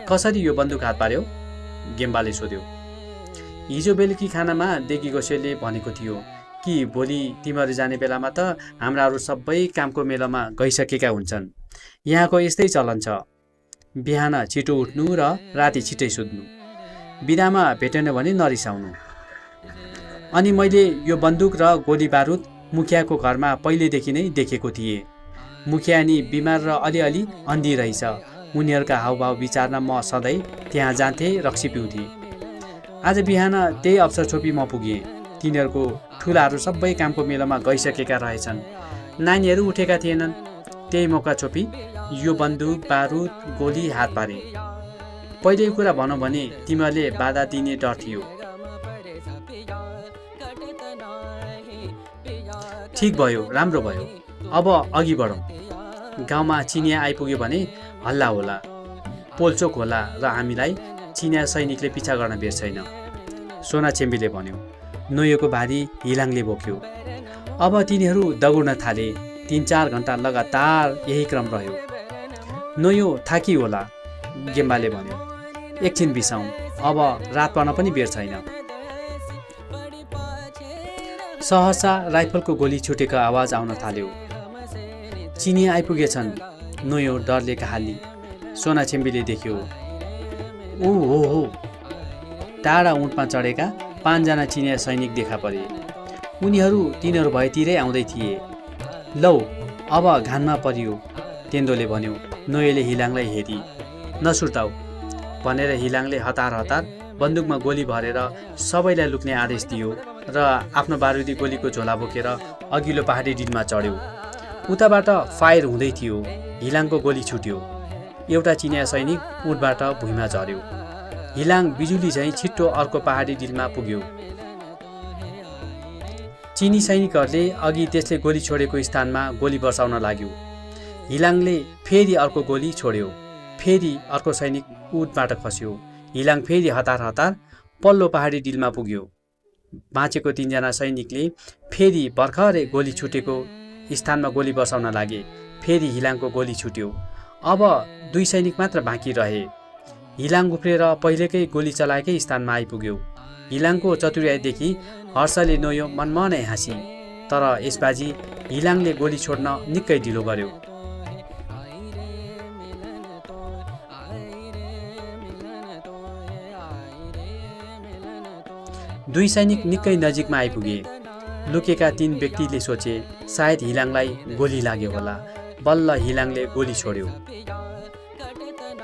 कसरी यो बन्दुक हात पार्यो? गेम्बाले सोध्यो। हिजो बेलुकी खानामा देगी गोसेले भनेको थियो कि भोलि तिमीहरू जाने बेलामा त हाम्राहरू सबै कामको मेलामा गइसकेका हुन्छन्। यहाँको यस्तै चलन छ, बिहान छिटो उठ्नु र राति छिटै सुत्नु, बिदामा भेटेन भने नरिसाउनु। अनि मैले यो बन्दुक र गोली बारुद मुखियाको घरमा पहिलेदेखि नै देखेको थिएँ। मुखिया नि बिमार र अलिअलि अन्धी रहेछ। उनीहरूका हावभाव विचार्न म सधैँ त्यहाँ जान्थेँ, रक्सी पिउँथेँ। आज बिहान त्यही अवसर छोपी म पुगेँ। तिनीहरूको ठुलाहरू सबै कामको मेलामा गइसकेका रहेछन्, नानीहरू उठेका थिएनन्। त्यही मौका छोपी यो बन्दुक बारुद गोली हात पारे। पहिलेको कुरा भनौँ भने तिमीहरूले बाधा दिने डर थियो। ठिक भयो, राम्रो भयो। अब अघि बढौँ। गाउँमा चिनिया आइपुग्यो भने हल्ला होला, पोलचोक होला र हामीलाई चिनिया सैनिकले पिछा गर्न बेर्छैन, सोनाछेम्बीले भन्यो। नोयोको भारी हिलाङले बोक्यो। अब तिनीहरू दगुर्न थाले। 3-4 घण्टा लगातार यही क्रम रह्यो। नोयो थाकी होला, गेम्बाले भन्यो। एकछिन बिसाउँ, अब रात पर्न पनि बेर छैन। सहसा राइफलको गोली छुटेको आवाज आउन थाल्यो। चिनिया आइपुगेछन्, नोयो डरले कहाली। सोनाछेम्बीले देख्यो। ऊ हो, टाढा ऊँटमा चढेका 5 जना चिनिया सैनिक देखा परे। उनीहरू तिनीहरू भएतिरै आउँदै थिए। लौ, अब घानमा परियो, तेन्दोले भन्यो। नोयोले हिलाङलाई हेरी। नसुर्ताऊ भनेर हिलाङले हतार हतार बन्दुकमा गोली भरेर सबैलाई लुक्ने आदेश दियो र आफ्नो बारुदी गोलीको झोला बोकेर अघिल्लो पहाडी डिलमा चढ्यो। उताबाट फायर हुँदै थियो। हिलाङको गोली छुट्यो। एउटा चिनिया सैनिक ऊँटबाट भुइँमा झर्यो। हिलाङ बिजुली झैँ छिट्टो अर्को पहाडी डिलमा पुग्यो। चिनी सैनिकहरूले अघि त्यसले गोली छोडेको स्थानमा गोली बर्साउन लाग्यो। हिलाङले फेरि अर्को गोली छोड्यो। फेरि अर्को सैनिक ऊँटबाट खस्यो। हिलाङ फेरि हतार हतार पल्लो पहाडी डिलमा पुग्यो। बाँचेको 3 जना सैनिकले फेरि भर्खरै गोली छुटेको स्थानमा गोली बर्साउन लागे। फेरि हिलाङको गोली छुट्यो। अब 2 सैनिक मात्र बाँकी रहे। हिलाङ उफ्रेर पहिलेकै गोली चलाएकै स्थानमा आइपुग्यो। हिलाङको चतुर्याइदेखि हर्षले नोयो मनमनै हाँसी। तर यसबाजी हिलाङले गोली छोड्न निकै ढिलो गर्यो। दुई सैनिक निकै नजिकमा आइपुगे। लुकेका 3 व्यक्तिले सोचे सायद हिलाङलाई गोली लाग्यो होला। बल्ल हिलाङले गोली छोड्यो।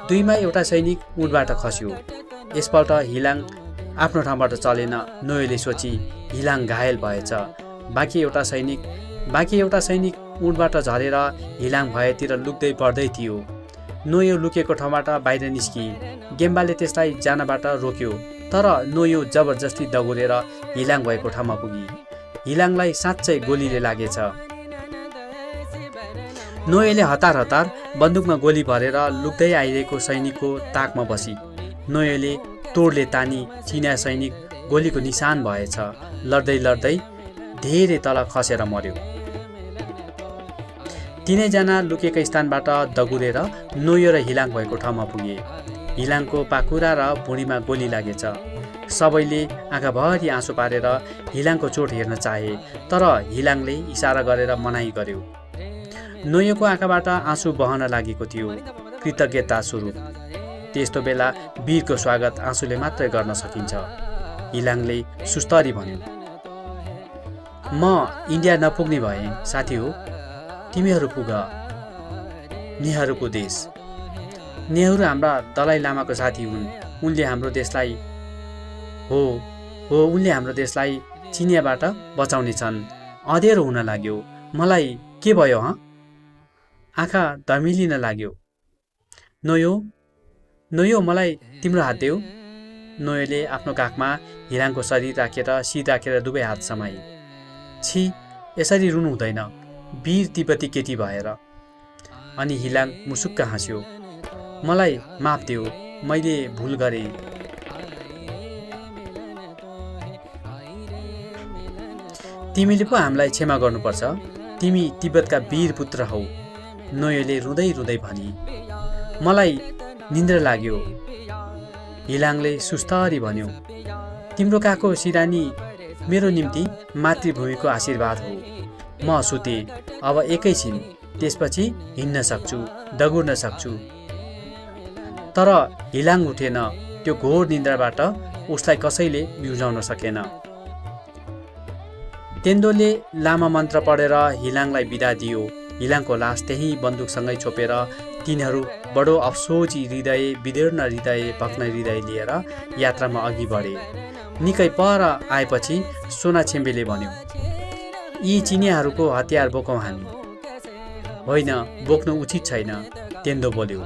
2मा एउटा सैनिक ऊँटबाट खस्यो। यसपल्ट हिलाङ आफ्नो ठाउँबाट चलेन। नोयोले सोची हिलाङ घायल भएछ। बाँकी एउटा सैनिक ऊँटबाट झरेर हिलाङ भएतिर लुक्दै बढ्दै थियो। नोयो लुकेको ठाउँबाट बाहिर निस्की। गेम्बाले त्यसलाई जानबाट रोक्यो, तर नोयो जबरजस्ती दगुरेर हिलाङ भएको ठाउँमा पुगी। हिलाङलाई साँच्चै गोलीले लागेछ। नोयोले हतार हतार बन्दुकमा गोली भरेर लुक्दै आइरहेको सैनिकको ताकमा बसी। नोयोले तोडले तानी चिनिया सैनिक गोलीको निशान भएछ। लड्दै लड्दै धेरै तल खसेर मर्यो। 3 जना लुकेका स्थानबाट दगुरेर नोयो र हिलाङ भएको ठाउँमा पुगे। हिलाङको पाखुरा र भुँडीमा गोली लागेछ। सबैले आँखाभरि आँसु पारेर हिलाङको चोट हेर्न चाहे, तर हिलाङले इसारा गरेर मनाही गर्यो। नोयोको आँखाबाट आँसु बहन लागेको थियो, कृतज्ञता स्वरूप। त्यस्तो बेला वीरको स्वागत आँसुले मात्रै गर्न सकिन्छ, हिलाङले सुस्तरी भन्यो। म इन्डिया नपुग्ने भएँ साथी हो, तिमीहरू पुग नेहरूको देश। नेहरू हाम्रा दलाई लामाको साथी हुन्। उनले हाम्रो देशलाई उनले हाम्रो देशलाई चिनियाबाट बचाउने छन्। अँध्यारो हुन लाग्यो, मलाई के भयो आँखा धमिलिन लाग्यो। नोयो मलाई तिम्रो हात देऊ। नोयोले आफ्नो काखमा हिलाङको शरीर राखेर सिर राखेर दुवै हात समाए। छी, यसरी रुनु हुँदैन, वीर तिब्बती केटी भएर। अनि हिलाङ मुसुक्क हाँस्यो। मलाई माफ देऊ, मैले भुल गरेँ। तिमीले पो हामीलाई क्षमा गर्नुपर्छ, तिमी तिब्बतका वीर पुत्र हौ। नोयोले रुँदै रुँदै भनी। मलाई निन्द्रा लाग्यो, हिलाङले सुस्तरी भन्यो। तिम्रो काखको सिरानी मेरो निम्ति मातृभूमिको आशीर्वाद हो। म सुते, अब एकैछिन, त्यसपछि हिँड्न सक्छु, दगुर्न सक्छु। तर हिलाङ उठेन। त्यो घोर निन्द्राबाट उसलाई कसैले बिउजाउन सकेन। तेन्दोले लामा मन्त्र पढेर हिलाङलाई बिदा दियो। हिलाङको लास त्यही बन्दुकसँगै छोपेर तिनीहरू बडो अफसोची हृदय, विदीर्ण हृदय, भग्न हृदय लिएर यात्रामा अघि बढे। निकै पर आएपछि सोनाछेम्बेले भन्यो, यी चिनियाहरूको हतियार बोकौँ हामी। होइन, बोक्नु उचित छैन, तेन्दो बोल्यो।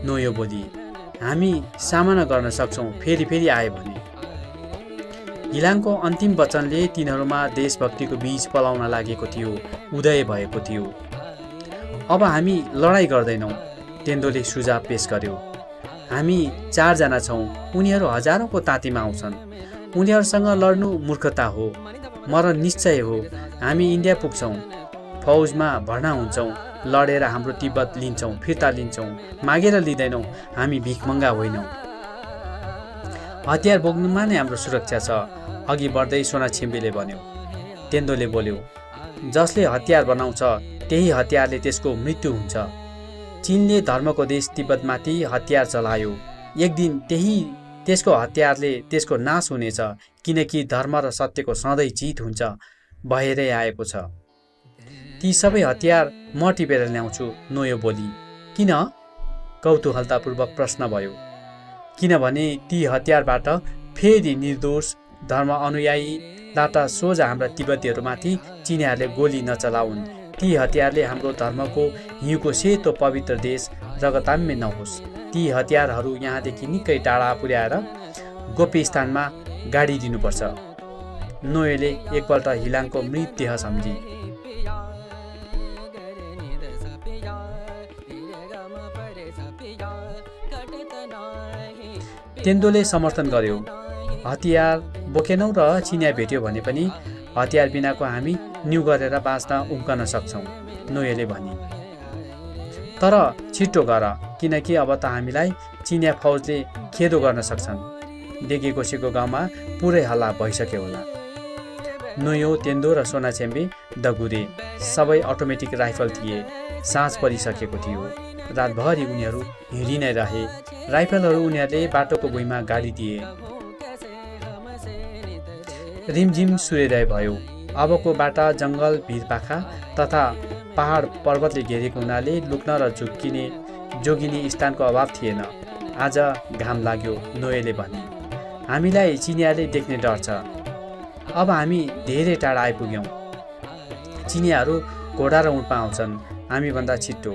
नोयो बोली, हामी सामना गर्न सक्छौँ, फेरि आए भने। हिलाङको अन्तिम वचनले तिनीहरूमा देशभक्तिको बीज पलाउन लागेको थियो, उदय भएको थियो। अब हामी लडाइँ गर्दैनौँ, तेन्दोले सुझाव पेश गर्यो। हामी 4 जना छौँ, उनीहरू हजारौँको तातीमा आउँछन्। उनीहरूसँग लड्नु मूर्खता हो, मरण निश्चय हो। हामी इन्डिया पुग्छौँ, फौजमा भर्ना हुन्छौँ, लडेर हाम्रो तिब्बत लिन्छौँ, फिर्ता लिन्छौँ, मागेर लिँदैनौँ। हामी भिखमङ्गा होइनौँ। हतियार बोक्नुमा नै हाम्रो सुरक्षा छ, अघि बढ्दै सोनाछेम्बेले भन्यो। तेन्दोले बोल्यो, जसले हतियार बनाउँछ त्यही हतियारले त्यसको मृत्यु हुन्छ। चीनले धर्मको देश तिब्बतमाथि हतियार चलायो। एक दिन त्यसको हतियारले त्यसको नाश हुनेछ, किनकि धर्म र सत्यको सधैँ जित हुन्छ, भएरै आएको छ। ती सबै हतियार म टिपेर ल्याउँछु, नोयो बोली। किन? कौतूहलतापूर्वक प्रश्न भयो। किनभने ती हतियारबाट फेरि निर्दोष धर्म अनुयायीबाट सोझा हाम्रा तिब्बतीहरूमाथि चिनियाहरूले गोली नचलाउन्। ती हतियारले हाम्रो धर्मको हिउँको सेतो पवित्र देश रगताम्य नहोस्। ती हतियारहरू यहाँदेखि निकै टाढा पुर्याएर गोप्य स्थानमा गाडिदिनुपर्छ। नोयोले एकपल्ट हिलाङको मृतदेह सम्झी। तेन्दोले समर्थन गर्यो। हतियार बोकेनौ र चिनिया भेट्यो भने पनि हतियार बिनाको हामी न्यु गरेर बाँच्न उम्कन सक्छौँ, नोयोले भनी। तर छिट्टो गर, किनकि अब त हामीलाई चिनिया फौजले खेदो गर्न सक्छन्। डेगेकोसीको गाउँमा पुरै हल्ला भइसक्यो होला। नोयो, तेन्दो र सोनाछेम्बे दगुरे। सबै अटोमेटिक राइफल थिए। साँझ परिसकेको थियो। रातभरि उनीहरू हिँडि नै रहे। राइफलहरू उनीहरूले बाटोको भुइँमा गाडिदिए। रिमझिम सूर्योदय भयो। अबको बाटा जङ्गल, भिरपाखा तथा पहाड पर्वतले घेरेको हुनाले लुक्न र जोगिने स्थानको अभाव थिएन। आज घाम लाग्यो, नोयोले भने। हामीलाई चिनियाले देख्ने डर छ। अब हामी धेरै टाढा आइपुग्यौँ। चिनियाहरू घोडा र उठमा आउँछन्, हामीभन्दा छिट्टो।